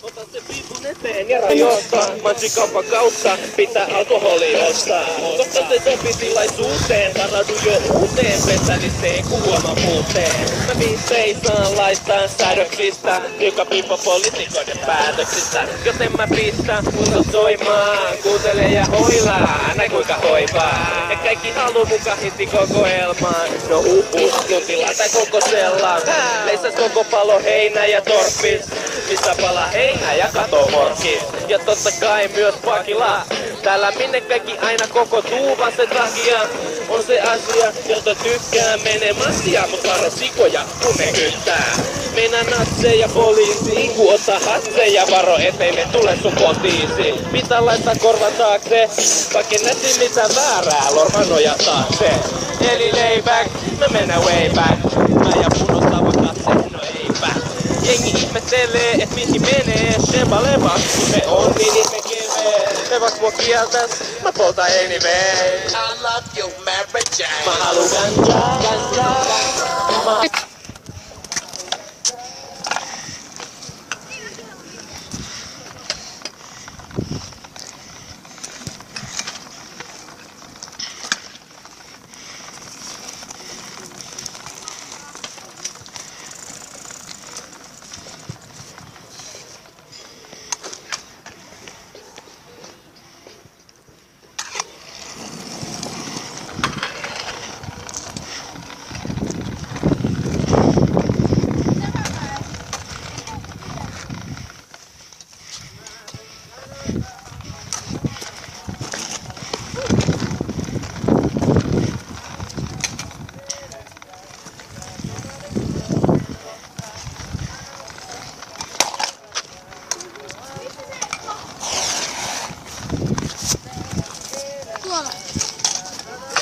Ota se piipun eteen ja rajoittaa. Mansikaupan kautta pitää alkoholi ostaa. Kohta se sopii tilaisuuteen. Varaudu jo uuteen pesäliseen kuoman puuteen. Mä viiseisaan laittaa säädöksistä. Joka piippo poliitikoiden päätöksistä. Jos en mä pistä, mun soimaan. Kuuntele ja hoilaa, näin kuinka hoivaa. Ja kaikki haluu muka hitti kokoelmaan. No tuntila tai koko sellaan. Leissas koko palo heinä ja torppis. Missä pala heinä ja katomorkki. Ja totta kai myös pakila. Täällä minne kaikki aina koko tuuvan sen takia. On se asia, jota tykkää. Menee massia, mut varo sikoja, kun ne kyttää. Meinaa natseja poliisiin, kun ottaa hatseja. Varo ettei ne tule sun kotiisi. Pitää laittaa korvan taakse. Vaikka näsi mitään väärää, lormanoja taakse. Eli layback, me mennään way back. Mä ja punostava katse, no ei back. Jengi ihmettelee, et mihin menee. Tempa lepas, kun me on, niin ihme kevee. Levas mua kieltäs, mä poltan anyway. I love you, Mary Jane. Mä haluun ganjaa,